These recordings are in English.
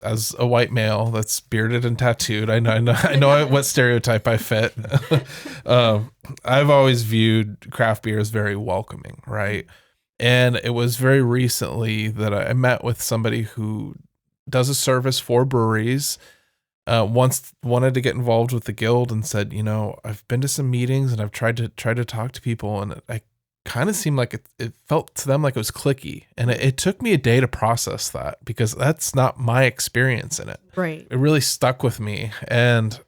as a white male that's bearded and tattooed, I know what stereotype I fit. I've always viewed craft beer as very welcoming, right? And it was very recently that I met with somebody who does a service for breweries. Once wanted to get involved with the guild and said, I've been to some meetings and I've tried to talk to people, and I kind of seemed like it felt to them like it was cliquey. And it took me a day to process that, because that's not my experience in it. Right. It really stuck with me. And,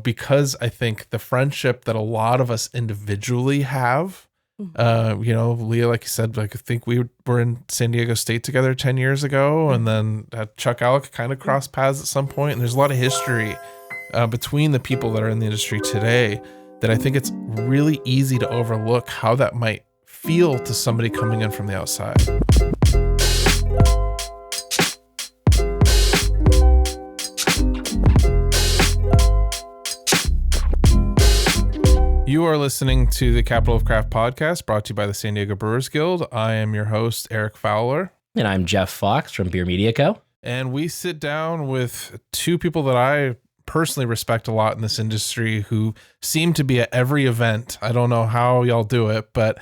because I think the friendship that a lot of us individually have, Leah, like you said, like I think we were in San Diego State together 10 years ago, and then Chuck Alec kind of crossed paths at some point. And there's a lot of history between the people that are in the industry today that I think it's really easy to overlook how that might feel to somebody coming in from the outside. You are listening to the Capital of Craft podcast, brought to you by the San Diego Brewers Guild. I am your host, Eric Fowler. And I'm Jeff Fox from Beer Media Co. And we sit down with two people that I personally respect a lot in this industry who seem to be at every event. I don't know how y'all do it, but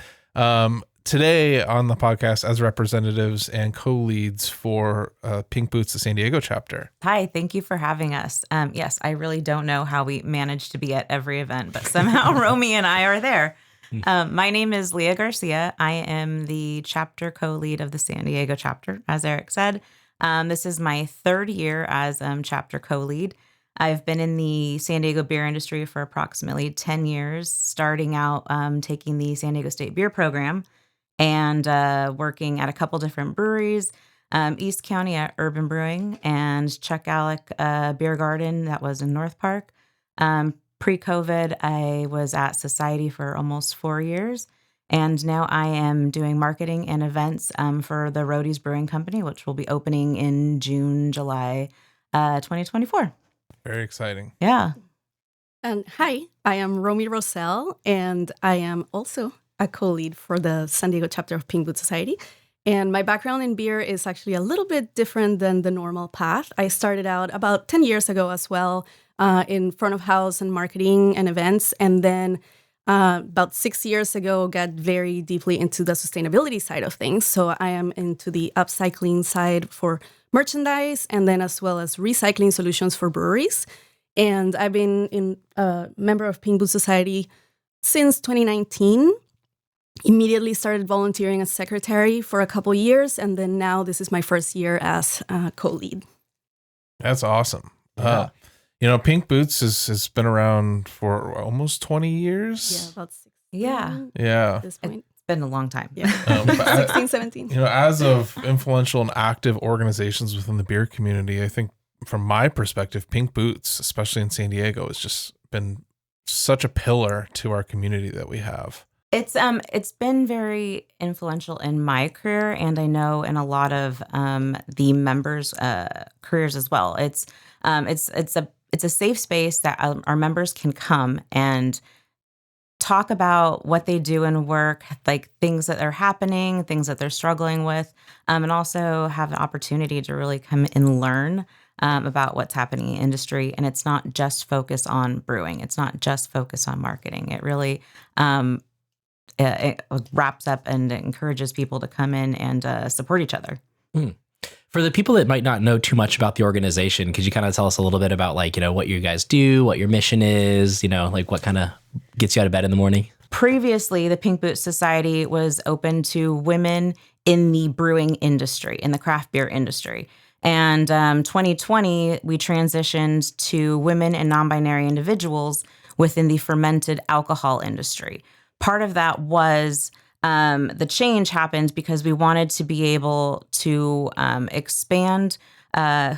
today on the podcast as representatives and co-leads for Pink Boots, the San Diego chapter. Hi, thank you for having us. Yes, I really don't know how we managed to be at every event, but somehow Romi and I are there. My name is Leah Garcia. I am the chapter co-lead of the San Diego chapter, as Eric said. This is my third year as chapter co-lead. I've been in the San Diego beer industry for approximately 10 years, starting out taking the San Diego State beer program and working at a couple different breweries, East County at Urban Brewing and Chuck Alec Beer Garden, that was in North Park. Pre-COVID, I was at Society for almost 4 years, and now I am doing marketing and events for the Roadies Brewing Company, which will be opening in June, July 2024. Very exciting. Yeah. And hi, I am Romi Rossel, and I am also a co-lead for the San Diego chapter of Pink Boots Society. And my background in beer is actually a little bit different than the normal path. I started out about 10 years ago as well in front of house and marketing and events. And then about 6 years ago, got very deeply into the sustainability side of things. So I am into the upcycling side for merchandise, and then as well as recycling solutions for breweries. And I've been a member of Pink Boots Society since 2019. Immediately started volunteering as secretary for a couple years, and then now this is my first year as co-lead. That's awesome. Yeah. Pink Boots has been around for almost 20 years. Yeah, about 16. Yeah. At this point. It's been a long time. Yeah. 16, 17. As of influential and active organizations within the beer community, I think from my perspective, Pink Boots, especially in San Diego, has just been such a pillar to our community that we have. It's been very influential in my career, and I know in a lot of the members' careers as well. It's a safe space that our members can come and talk about what they do in work, like things that are happening, things that they're struggling with, and also have an opportunity to really come and learn about what's happening in the industry. And it's not just focused on brewing. It's not just focused on marketing. It really it wraps up and encourages people to come in and support each other. For the people that might not know too much about the organization, could you kind of tell us a little bit about what you guys do, what your mission is, what kind of gets you out of bed in the morning? Previously, the Pink Boots Society was open to women in the brewing industry, in the craft beer industry. And 2020, we transitioned to women and non-binary individuals within the fermented alcohol industry. Part of that was the change happened because we wanted to be able to expand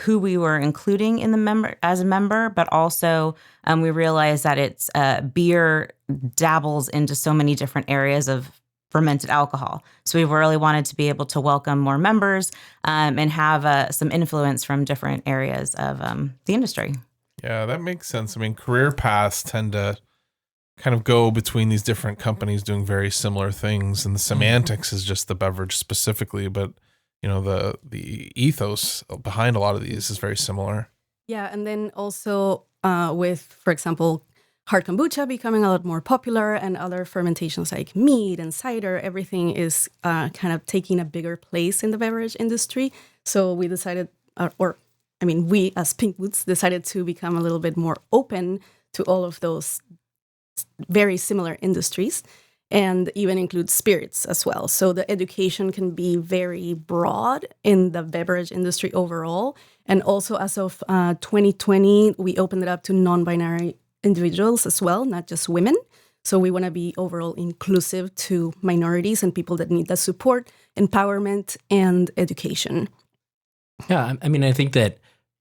who we were including in as a member, but also we realized that it's beer dabbles into so many different areas of fermented alcohol. So we really wanted to be able to welcome more members and have some influence from different areas of the industry. Yeah, that makes sense. I mean, career paths tend to kind of go between these different companies doing very similar things, and the semantics is just the beverage specifically, but the ethos behind a lot of these is very similar. Yeah, and then also with, for example, hard kombucha becoming a lot more popular, and other fermentations like mead and cider, everything is kind of taking a bigger place in the beverage industry. So we decided, we as Pink Boots decided to become a little bit more open to all of those very similar industries, and even include spirits as well. So the education can be very broad in the beverage industry overall. And also as of 2020, we opened it up to non-binary individuals as well, not just women. So we want to be overall inclusive to minorities and people that need the support, empowerment, and education. Yeah, I mean, I think that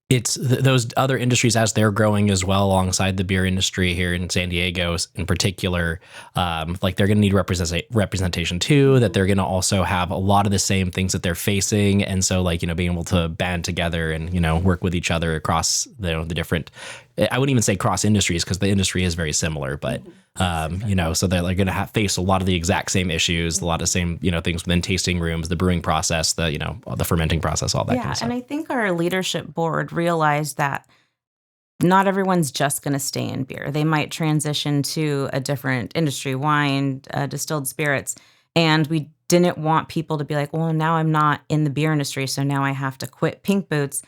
it's those other industries as they're growing as well alongside the beer industry here in San Diego in particular, like they're going to need representation too, that they're going to also have a lot of the same things that they're facing. And so like, being able to band together and, work with each other across the different, I wouldn't even say cross industries because the industry is very similar, but, so they're going to face a lot of the exact same issues, a lot of same, things within tasting rooms, the brewing process, the fermenting process, all that kind of stuff. And I think our leadership board realized that not everyone's just going to stay in beer. They might transition to a different industry, wine, distilled spirits. And we didn't want people to be like, well, now I'm not in the beer industry, so now I have to quit Pink Boots.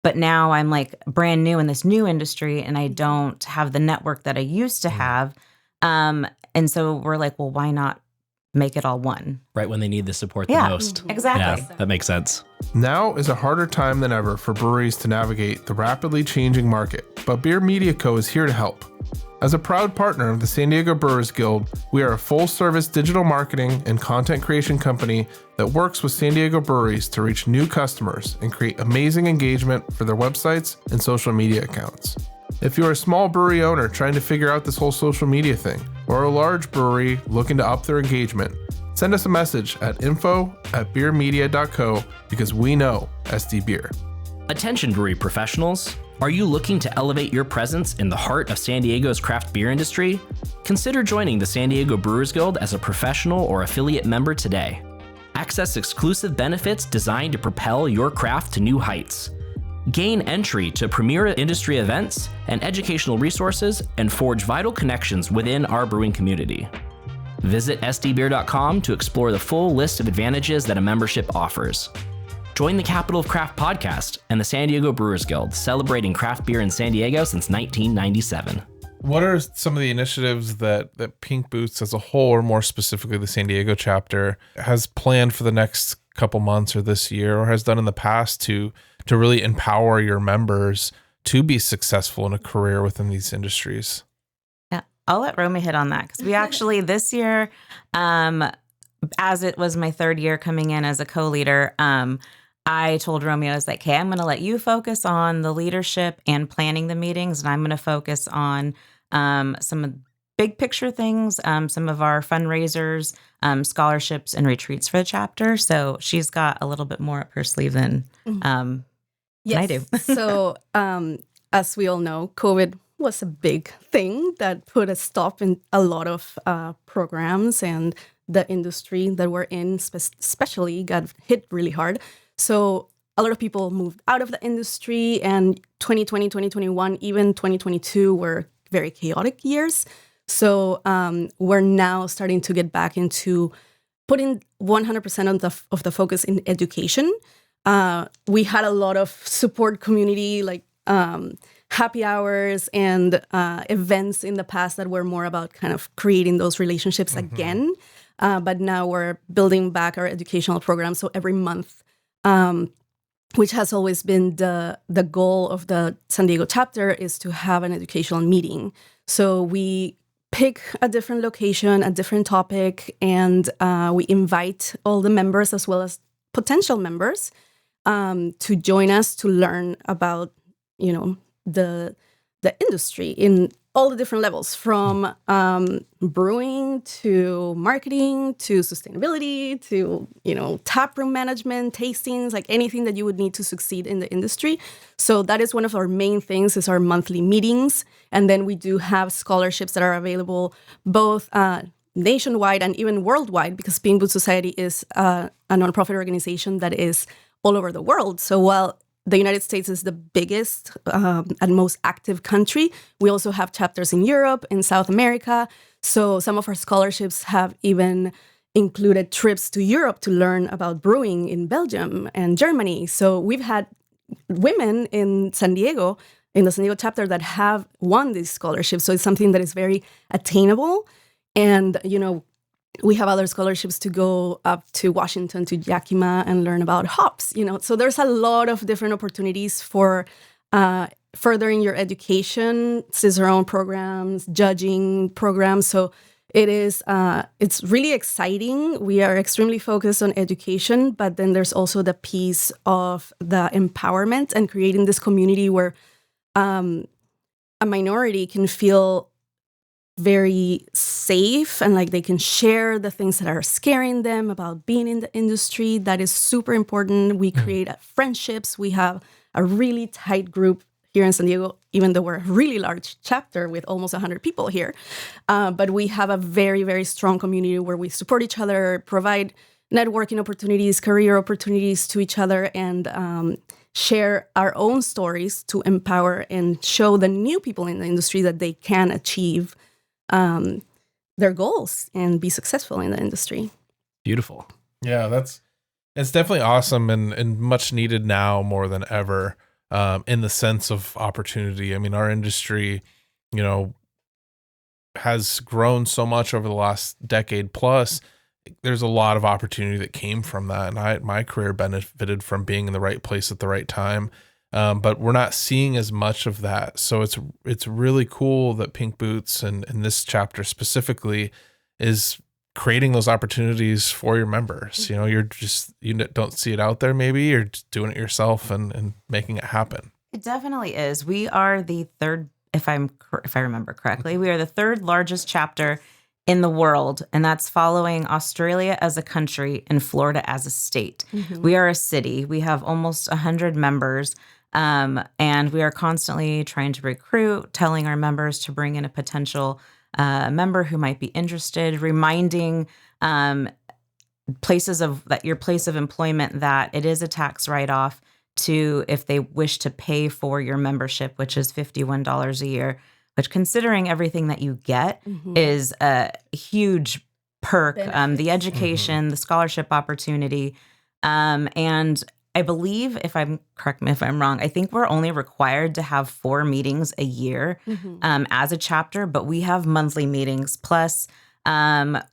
But now I'm like brand new in this new industry and I don't have the network that I used to have. And so we're like, well, why not make it all one? Right when they need the support the most. Exactly. Yeah, that makes sense. Now is a harder time than ever for breweries to navigate the rapidly changing market, but Beer Media Co. is here to help. As a proud partner of the San Diego Brewers Guild, we are a full-service digital marketing and content creation company that works with San Diego breweries to reach new customers and create amazing engagement for their websites and social media accounts. If you're a small brewery owner trying to figure out this whole social media thing, or a large brewery looking to up their engagement, send us a message at info@beermedia.co because we know SD Beer. Attention brewery professionals. Are you looking to elevate your presence in the heart of San Diego's craft beer industry? Consider joining the San Diego Brewers Guild as a professional or affiliate member today. Access exclusive benefits designed to propel your craft to new heights. Gain entry to premier industry events and educational resources, and forge vital connections within our brewing community. Visit sdbeer.com to explore the full list of advantages that a membership offers. Join the Capital of Craft podcast and the San Diego Brewers Guild, celebrating craft beer in San Diego since 1997. What are some of the initiatives that Pink Boots as a whole, or more specifically the San Diego chapter, has planned for the next couple months or this year, or has done in the past to really empower your members to be successful in a career within these industries? Yeah, I'll let Romi hit on that because we actually this year, as it was my third year coming in as a co-leader, I told Romi, I was like, hey, I'm going to let you focus on the leadership and planning the meetings, and I'm going to focus on some of the big picture things, some of our fundraisers, scholarships, and retreats for the chapter. So she's got a little bit more up her sleeve than I do. So as we all know, COVID was a big thing that put a stop in a lot of programs, and the industry that we're in especially got hit really hard. So a lot of people moved out of the industry, and 2020, 2021, even 2022 were very chaotic years. So we're now starting to get back into putting 100% of the focus in education. We had a lot of support community, like happy hours and events in the past that were more about kind of creating those relationships again. But now we're building back our educational program. So every month, which has always been the goal of the San Diego chapter, is to have an educational meeting. So we pick a different location, a different topic, and we invite all the members as well as potential members to join us to learn about, the industry in all the different levels, from brewing to marketing to sustainability to, taproom management, tastings, like anything that you would need to succeed in the industry. So that is one of our main things, is our monthly meetings. And then we do have scholarships that are available both nationwide and even worldwide, because Pink Boots Society is a nonprofit organization that is all over the world. So while the United States is the biggest and most active country, we also have chapters in Europe, in South America. So some of our scholarships have even included trips to Europe to learn about brewing in Belgium and Germany. So we've had women in San Diego, in the San Diego chapter, that have won these scholarships. So it's something that is very attainable. And, we have other scholarships to go up to Washington, to Yakima, and learn about hops. So there's a lot of different opportunities for furthering your education, Cicerone programs, judging programs. So it's really exciting. We are extremely focused on education, but then there's also the piece of the empowerment and creating this community where a minority can feel very safe and like they can share the things that are scaring them about being in the industry. That is super important. We create friendships. We have a really tight group here in San Diego, even though we're a really large chapter with almost 100 people here. But we have a very, very strong community where we support each other, provide networking opportunities, career opportunities to each other, and share our own stories to empower and show the new people in the industry that they can achieve their goals and be successful in the industry. Beautiful. Yeah, it's definitely awesome and much needed now more than ever, in the sense of opportunity. I mean, our industry, has grown so much over the last decade plus. There's a lot of opportunity that came from that. And my career benefited from being in the right place at the right time. But we're not seeing as much of that. So it's really cool that Pink Boots and this chapter specifically is creating those opportunities for your members. You don't see it out there. Maybe you're just doing it yourself and making it happen. It definitely is. We are the third, if I remember correctly, we are the third largest chapter in the world, and that's following Australia as a country and Florida as a state. Mm-hmm. We are a city. We have almost 100 members. And we are constantly trying to recruit, telling our members to bring in a potential member who might be interested, reminding your place of employment that it is a tax write-off to if they wish to pay for your membership, which is $51 a year, which, considering everything that you get, is a huge perk. The education, the scholarship opportunity, and I believe, correct me if I'm wrong, I think we're only required to have 4 meetings a year as a chapter, but we have monthly meetings. Plus,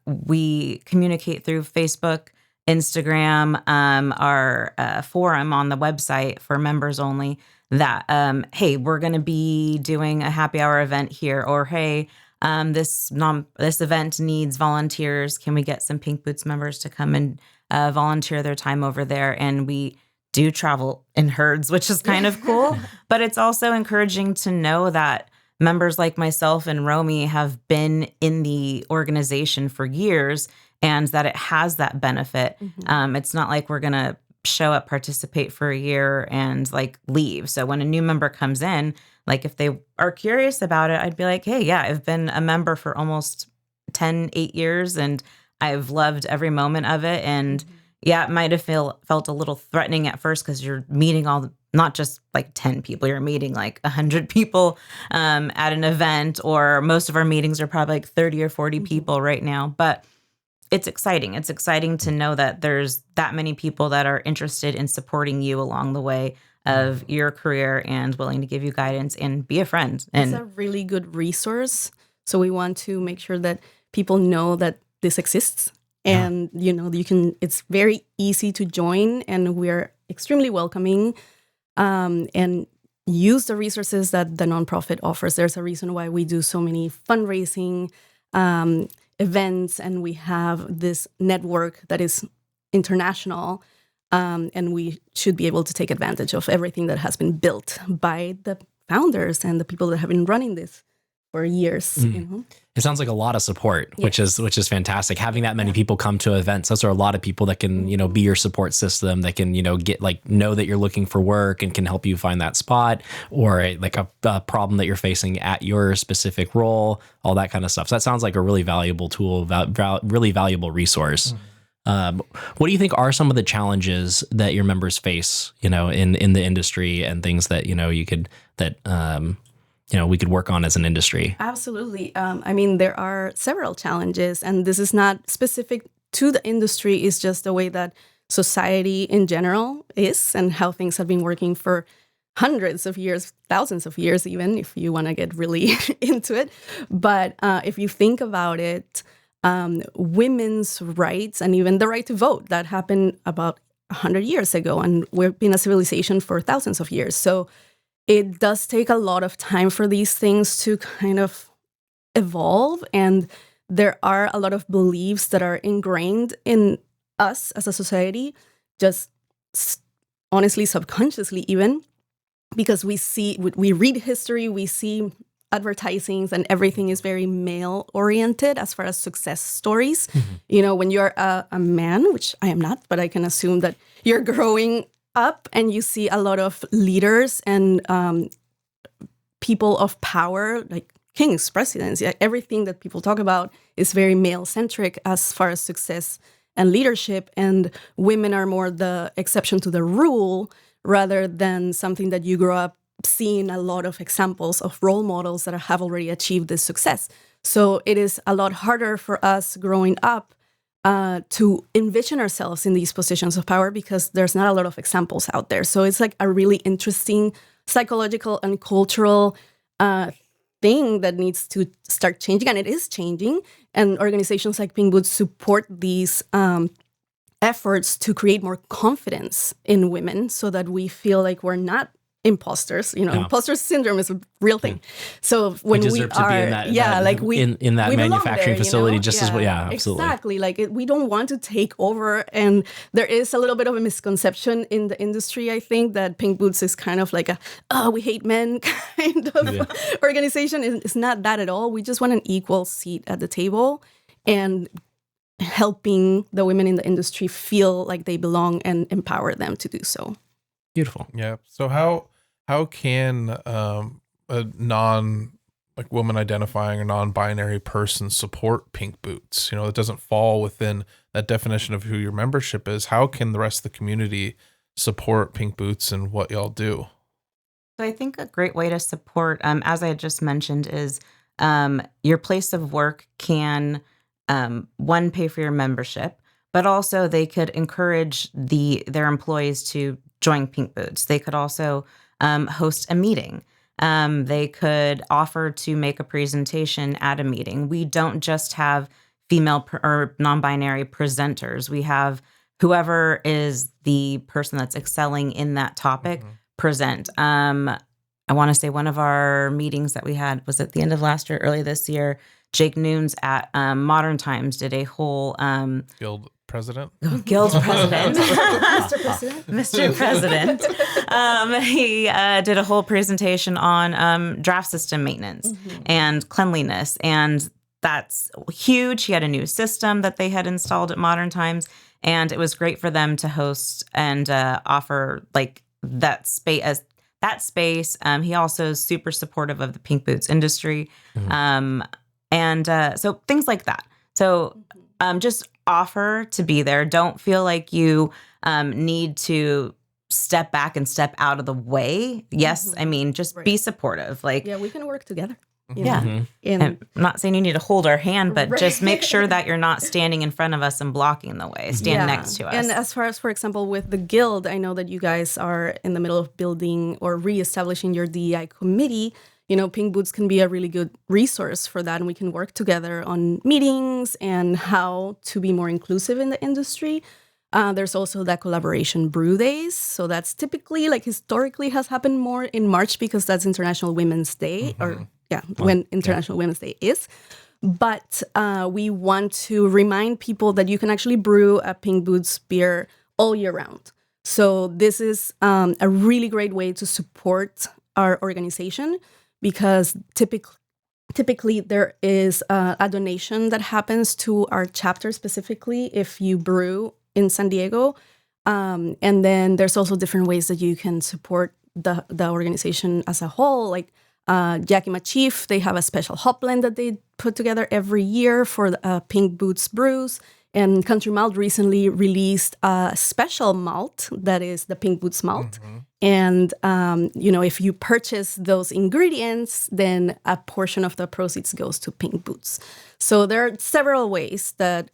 we communicate through Facebook, Instagram, our forum on the website for members only, that, hey, we're going to be doing a happy hour event here, or hey, this event needs volunteers. Can we get some Pink Boots members to come and volunteer their time over there? And we do travel in herds, which is kind of cool, but it's also encouraging to know that members like myself and Romi have been in the organization for years and that it has that benefit. It's not like we're going to show up, participate for a year and leave. So when a new member comes in, if they are curious about it, I'd be like, hey, yeah, I've been a member for almost 8 years and I've loved every moment of it. And yeah, it might have felt a little threatening at first because you're meeting not just 10 people, you're meeting 100 people at an event, or most of our meetings are probably 30 or 40 people right now. But it's exciting. It's exciting to know that there's that many people that are interested in supporting you along the way of your career and willing to give you guidance and be a friend. And it's a really good resource. So we want to make sure that people know that this exists. And, it's very easy to join, and we're extremely welcoming, and use the resources that the nonprofit offers. There's a reason why we do so many fundraising events, and we have this network that is international, and we should be able to take advantage of everything that has been built by the founders and the people that have been running this for years. You know? It sounds like a lot of support, which is fantastic. Having that many people come to events, those are a lot of people that can, be your support system, that can, get know that you're looking for work and can help you find that spot, or a problem that you're facing at your specific role, all that kind of stuff. So that sounds like a really valuable tool, really valuable resource. What do you think are some of the challenges that your members face, in the industry, and things that, we could work on as an industry? Absolutely. There are several challenges, and this is not specific to the industry. It's just the way that society in general is, and how things have been working for hundreds of years, thousands of years, even if you want to get really into it. But if you think about it, women's rights and even the right to vote, that happened about 100 years ago, and we've been a civilization for thousands of years. So it does take a lot of time for these things to kind of evolve, and there are a lot of beliefs that are ingrained in us as a society, just honestly, subconsciously even, because we read history, we see advertisings, and everything is very male oriented as far as success stories. When you're a man, which I am not, but I can assume that you're growing up and you see a lot of leaders and people of power, like kings, presidents. Everything that people talk about is very male-centric as far as success and leadership, and women are more the exception to the rule, rather than something that you grow up seeing a lot of examples of role models that have already achieved this success. So it is a lot harder for us growing up to envision ourselves in these positions of power, because there's not a lot of examples out there. So it's like a really interesting psychological and cultural thing that needs to start changing, and it is changing. And organizations like Pink Boots support these efforts to create more confidence in women, so that we feel like we're not imposters. Imposter syndrome is a real thing. So when we deserve to be in that, in that we manufacturing there, facility, just as well. Yeah, absolutely. Exactly. We don't want to take over. And there is a little bit of a misconception in the industry, I think, that Pink Boots is kind of like we hate men kind of organization. It's not that at all. We just want an equal seat at the table, and helping the women in the industry feel like they belong and empower them to do so. Beautiful. Yeah. So how can a woman identifying or non-binary person support Pink Boots? It doesn't fall within that definition of who your membership is. How can the rest of the community support Pink Boots and what y'all do? So I think a great way to support, as I had just mentioned, is your place of work can, one, pay for your membership, but also they could encourage their employees to join Pink Boots. They could also host a meeting. They could offer to make a presentation at a meeting. We don't just have female or non-binary presenters. We have whoever is the person that's excelling in that topic present. I want to say one of our meetings that we had was at the end of last year, early this year. Jake Noons at Modern Times did a whole Guild president. Mr. President. He did a whole presentation on draft system maintenance and cleanliness, and that's huge. He had a new system that they had installed at Modern Times, and it was great for them to host and offer that space. He also is super supportive of the Pink Boots industry, and so things like that. So just offer to be there. Don't feel like you need to step back and step out of the way. Yes, just be supportive. We can work together. And I'm not saying you need to hold our hand, but just make sure that you're not standing in front of us and blocking the way. Stand next to us. And as far as, for example, with the Guild, I know that you guys are in the middle of building or reestablishing your DEI committee. Pink Boots can be a really good resource for that, and we can work together on meetings and how to be more inclusive in the industry. There's also that collaboration brew days. So that's typically, historically has happened more in March, because that's International Women's Day, when International Women's Day is. But we want to remind people that you can actually brew a Pink Boots beer all year round. So this is a really great way to support our organization, because typically there is a donation that happens to our chapter specifically if you brew in San Diego. And then there's also different ways that you can support the organization as a whole. Like Yakima Chief, they have a special hop blend that they put together every year for the Pink Boots brews. And Country Malt recently released a special malt that is the Pink Boots malt. And, if you purchase those ingredients, then a portion of the proceeds goes to Pink Boots. So there are several ways that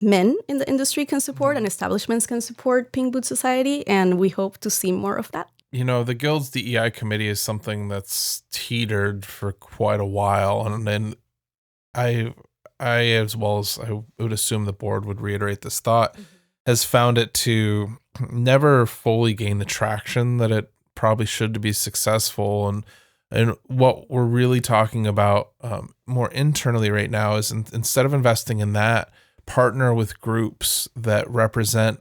men in the industry can support and establishments can support Pink Boots Society. And we hope to see more of that. The Guild's DEI committee is something that's teetered for quite a while. And then I, as well as I would assume the board would reiterate this thought, has found it to never fully gain the traction that it probably should to be successful. And what we're really talking about more internally right now is instead of investing in that, partner with groups that represent,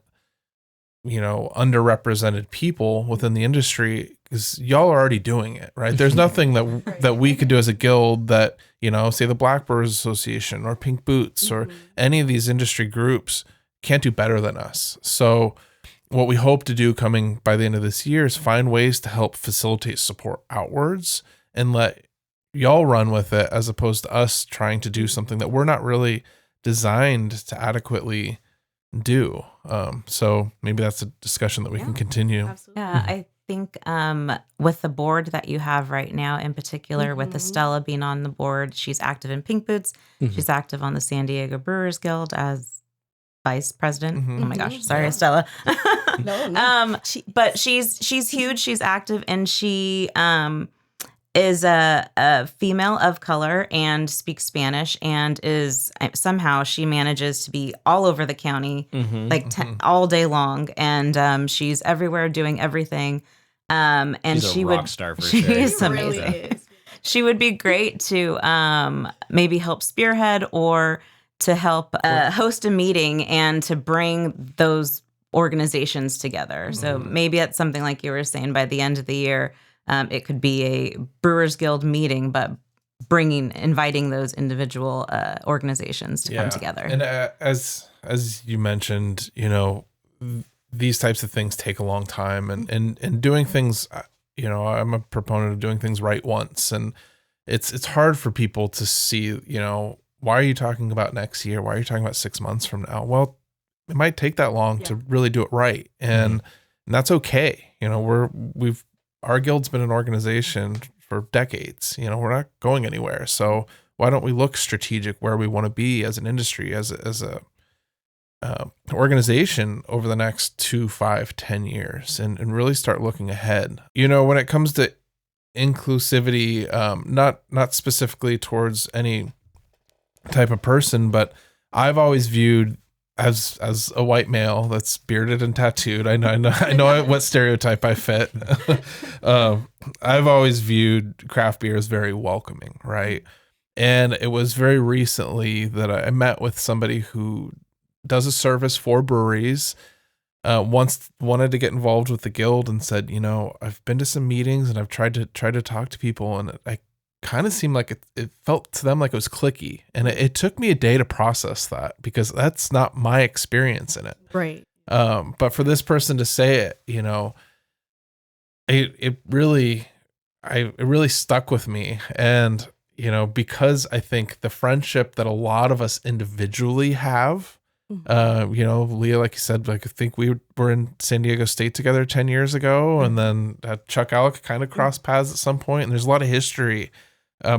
underrepresented people within the industry, because y'all are already doing it, right? There's nothing that we could do as a guild that, say the Black Brewers Association or Pink Boots or any of these industry groups can't do better than us. So what we hope to do coming by the end of this year is find ways to help facilitate support outwards and let y'all run with it, as opposed to us trying to do something that we're not really designed to adequately do. So maybe that's a discussion that we can continue. Absolutely. Yeah, I think with the board that you have right now, in particular with Estella being on the board, she's active in Pink Boots. She's active on the San Diego Brewers Guild as vice president. Oh my gosh, sorry, Estella. No. But she's huge. She's active, and she is a female of color and speaks Spanish, and is somehow she manages to be all over the county all day long, and she's everywhere doing everything. And she's a rock star for sure. She's amazing. Really is. She would be great to maybe help spearhead or to help host a meeting and to bring those organizations together. So maybe it's something like you were saying, by the end of the year, it could be a Brewers Guild meeting, but inviting those individual organizations to come together. And as you mentioned, these types of things take a long time, and doing things, I'm a proponent of doing things right once, and it's hard for people to see, why are you talking about next year? Why are you talking about 6 months from now? Well, it might take that long to really do it right. And that's okay. Our guild's been an organization for decades. We're not going anywhere. So why don't we look strategic where we want to be as an industry, as a organization over the next 2, 5, 10 years, and really start looking ahead. When it comes to inclusivity, not specifically towards any type of person, but I've always viewed as a white male that's bearded and tattooed. I know what stereotype I fit. I've always viewed craft beer as very welcoming, right? And it was very recently that I met with somebody who does a service for breweries, once wanted to get involved with the guild, and said, I've been to some meetings and I've tried to talk to people, and I kind of seemed like it felt to them like it was cliquey. And it took me a day to process that, because that's not my experience in it. Right. But for this person to say it, it really stuck with me. And, because I think the friendship that a lot of us individually have, Leah, like you said, I think we were in San Diego State together 10 years ago, and then Chuck Alec kind of crossed paths at some point. And there's a lot of history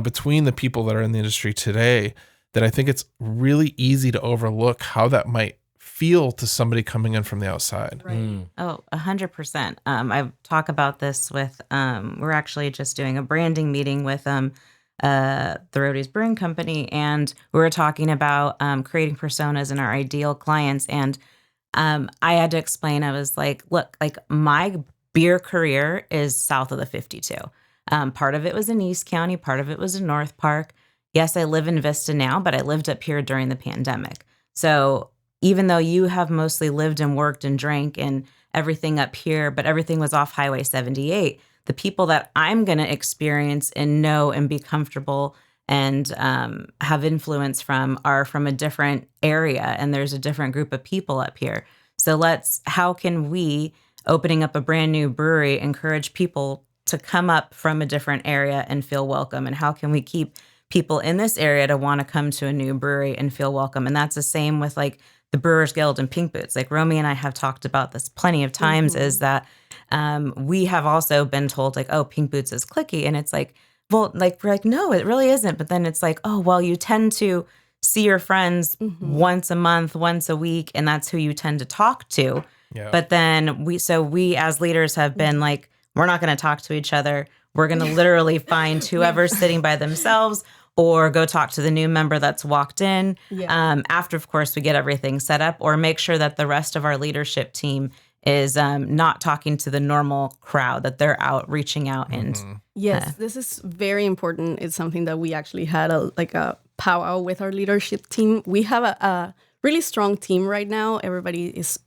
between the people that are in the industry today that I think it's really easy to overlook how that might feel to somebody coming in from the outside. Right. Oh, 100%. I talk about this with, we're actually just doing a branding meeting with the Roadies Brewing Company, and we were talking about creating personas in our ideal clients. And I had to explain, I was like, look, like my beer career is south of the 52. Part of it was in East County, part of it was in North Park. Yes, I live in Vista now, but I lived up here during the pandemic. So even though you have mostly lived and worked and drank and everything up here, but everything was off Highway 78, the people that I'm going to experience and know and be comfortable and have influence from are from a different area, and there's a different group of people up here. So how can we, opening up a brand new brewery, encourage people to come up from a different area and feel welcome? And how can we keep people in this area to want to come to a new brewery and feel welcome? And that's the same with like the Brewers Guild and Pink Boots. Like Romy and I have talked about this plenty of times, is that we have also been told like, oh, Pink Boots is cliquey. And it's like, well, like, we're like, no, it really isn't. But then it's like, oh, well, you tend to see your friends once a month, once a week, and that's who you tend to talk to. Yeah. But then we as leaders have been like, we're not going to talk to each other. We're going to literally find whoever's sitting by themselves or go talk to the new member that's walked in after, of course, we get everything set up, or make sure that the rest of our leadership team is not talking to the normal crowd, that they're out reaching out. And yes, this is very important. It's something that we actually had a powwow with our leadership team. We have a really strong team right now. Everybody is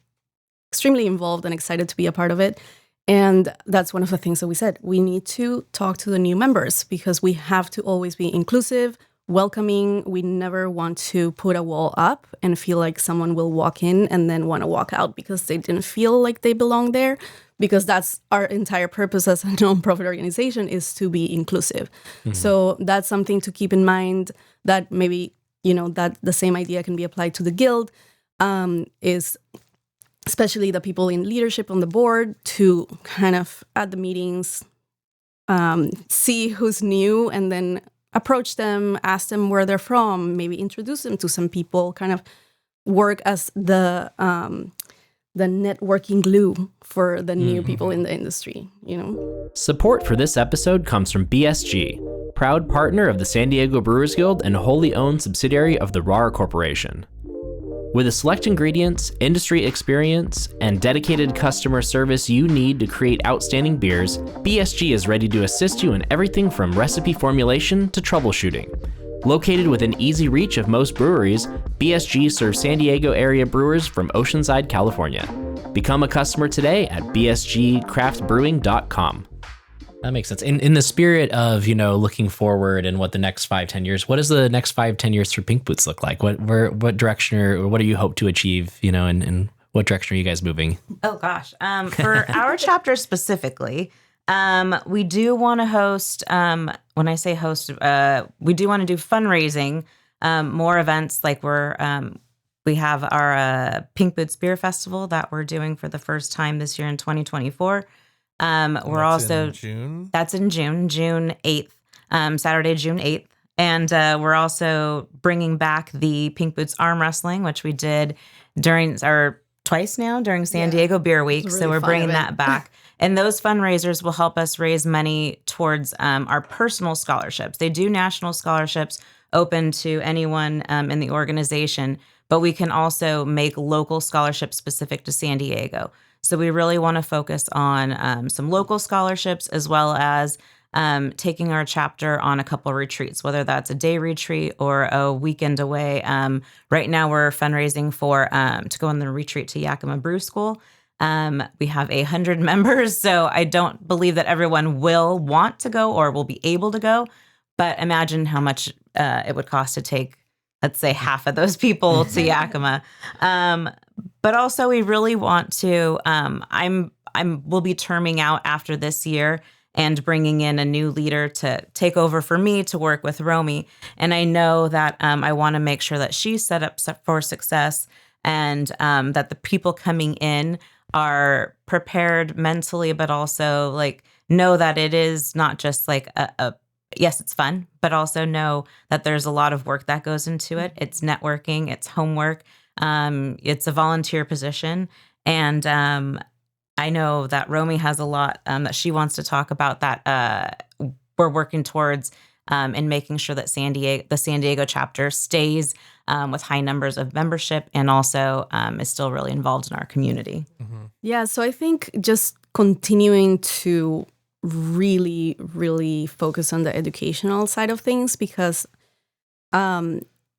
extremely involved and excited to be a part of it. And that's one of the things that we said. We need to talk to the new members because we have to always be inclusive, welcoming. We never want to put a wall up and feel like someone will walk in and then want to walk out because they didn't feel like they belong there. Because that's our entire purpose as a nonprofit organization, is to be inclusive. So that's something to keep in mind, that maybe, that the same idea can be applied to the guild, is especially the people in leadership on the board, to kind of at the meetings see who's new and then approach them, ask them where they're from, maybe introduce them to some people, kind of work as the networking glue for the new people in the industry, Support for this episode comes from BSG, proud partner of the San Diego Brewers Guild and wholly owned subsidiary of the RAR Corporation. With the select ingredients, industry experience, and dedicated customer service you need to create outstanding beers, BSG is ready to assist you in everything from recipe formulation to troubleshooting. Located within easy reach of most breweries, BSG serves San Diego area brewers from Oceanside, California. Become a customer today at bsgcraftbrewing.com. That makes sense. In the spirit of, looking forward and what the next 5-10 years, what does the next 5-10 years for Pink Boots look like? What direction or what do you hope to achieve, and what direction are you guys moving? Oh gosh. For our chapter specifically, we do want to host, when I say host, we do want to do fundraising, more events. Like we have our Pink Boots Beer Festival that we're doing for the first time this year in 2024. That's in June 8th, Saturday, June 8th. And we're also bringing back the Pink Boots arm wrestling, which we did twice now during San Diego Beer Week. Really, so we're bringing that back. And those fundraisers will help us raise money towards our personal scholarships. They do national scholarships open to anyone in the organization, but we can also make local scholarships specific to San Diego. So we really want to focus on some local scholarships, as well as taking our chapter on a couple of retreats, whether that's a day retreat or a weekend away. Right now we're fundraising for to go on the retreat to Yakima Brew School. We have 100 members, so I don't believe that everyone will want to go or will be able to go. But imagine how much it would cost to take, let's say, half of those people to Yakima. But also, we really want to. We'll be terming out after this year and bringing in a new leader to take over for me to work with Romi. And I know that I want to make sure that she's set up for success, and that the people coming in are prepared mentally, but also like know that it is not just like yes, it's fun, but also know that there's a lot of work that goes into it. It's networking, it's homework, it's a volunteer position. And I know that Romi has a lot that she wants to talk about that we're working towards in making sure that the San Diego chapter stays with high numbers of membership, and also is still really involved in our community. Mm-hmm. Yeah, so I think just continuing to really, really focus on the educational side of things, because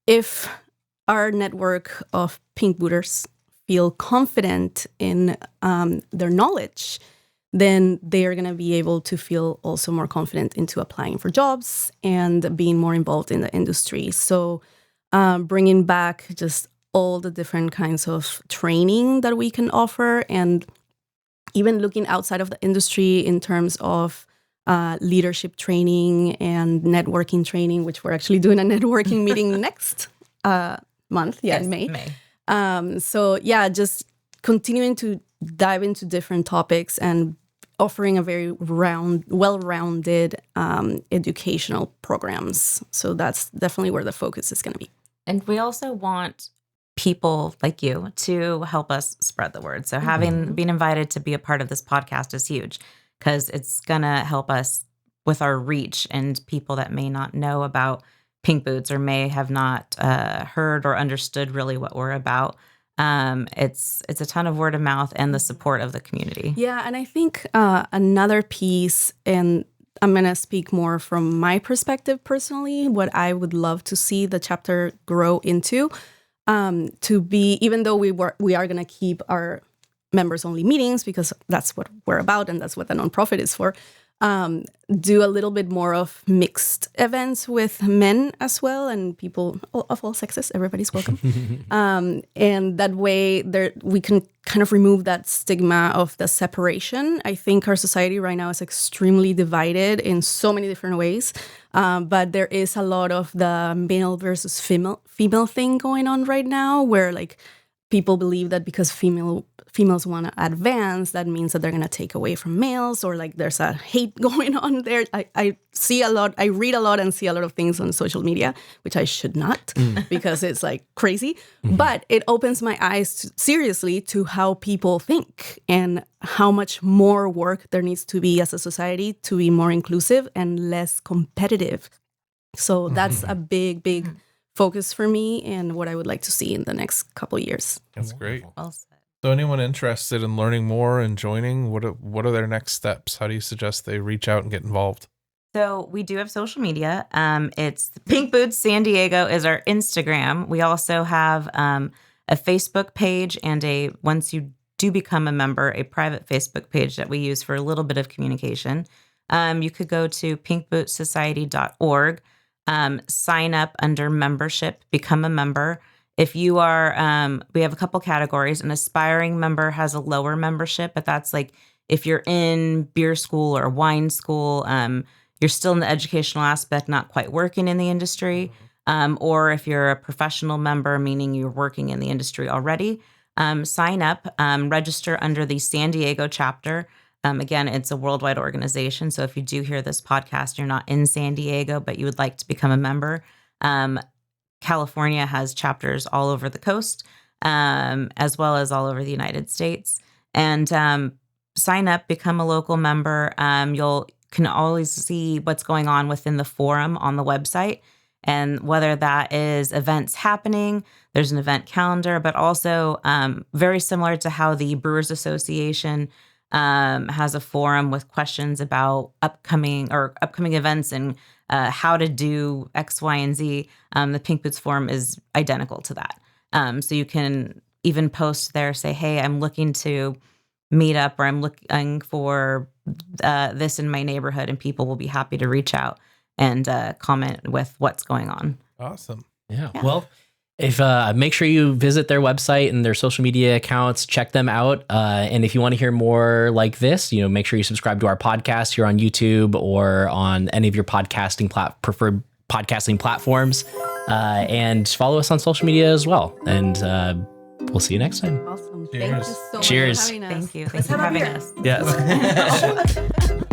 if our network of Pink Booters feel confident in their knowledge, then they are going to be able to feel also more confident into applying for jobs and being more involved in the industry. So bringing back just all the different kinds of training that we can offer, and even looking outside of the industry in terms of leadership training and networking training, which we're actually doing a networking meeting next month, in May. So yeah, just continuing to dive into different topics and offering a very well-rounded educational programs. So that's definitely where the focus is going to be. And we also want people like you to help us spread the word. So having been invited to be a part of this podcast is huge, because it's going to help us with our reach, and people that may not know about Pink Boots or may have not heard or understood really what we're about. It's a ton of word of mouth and the support of the community. Yeah, and I think another piece, and I'm going to speak more from my perspective personally, what I would love to see the chapter grow into, to be, even though we are going to keep our members only meetings, because that's what we're about and that's what the nonprofit is for, do a little bit more of mixed events with men as well, and people of all sexes. Everybody's welcome. And that way we can kind of remove that stigma of the separation. I think our society right now is extremely divided in so many different ways, but there is a lot of the male versus female thing going on right now, where like people believe that because females want to advance, that means that they're going to take away from males, or like there's a hate going on there. I see a lot, I read a lot and see a lot of things on social media, which I should not, because it's like crazy. But it opens my eyes seriously to how people think and how much more work there needs to be as a society to be more inclusive and less competitive. So that's a big focus for me and what I would like to see in the next couple of years. That's great. Well said. So anyone interested in learning more and joining, what are their next steps? How do you suggest they reach out and get involved? So we do have social media. It's Pink Boots San Diego is our Instagram. We also have a Facebook page and once you do become a member, a private Facebook page that we use for a little bit of communication. You could go to pinkbootsociety.org. Sign up under membership, become a member. If you are, we have a couple categories. An aspiring member has a lower membership, but that's like if you're in beer school or wine school, you're still in the educational aspect, not quite working in the industry. Or if you're a professional member, meaning you're working in the industry already, sign up, register under the San Diego chapter. Again, it's a worldwide organization. So if you do hear this podcast, you're not in San Diego, but you would like to become a member, California has chapters all over the coast, as well as all over the United States. And sign up, become a local member. You can always see what's going on within the forum on the website, and whether that is events happening. There's an event calendar, but also very similar to how the Brewers Association has a forum with questions about upcoming events and how to do X, Y, and Z. The Pink Boots forum is identical to that. So you can even post there, say, hey, I'm looking to meet up, or I'm looking for this in my neighborhood, and people will be happy to reach out and comment with what's going on. Awesome. Yeah. Well, if make sure you visit their website and their social media accounts, check them out. And if you want to hear more like this, make sure you subscribe to our podcast here on YouTube or on any of your preferred podcasting platforms, and follow us on social media as well. And we'll see you next time. Awesome. Cheers. Thank you so Cheers. much for having us. Thank you. Thanks for having us. Yes.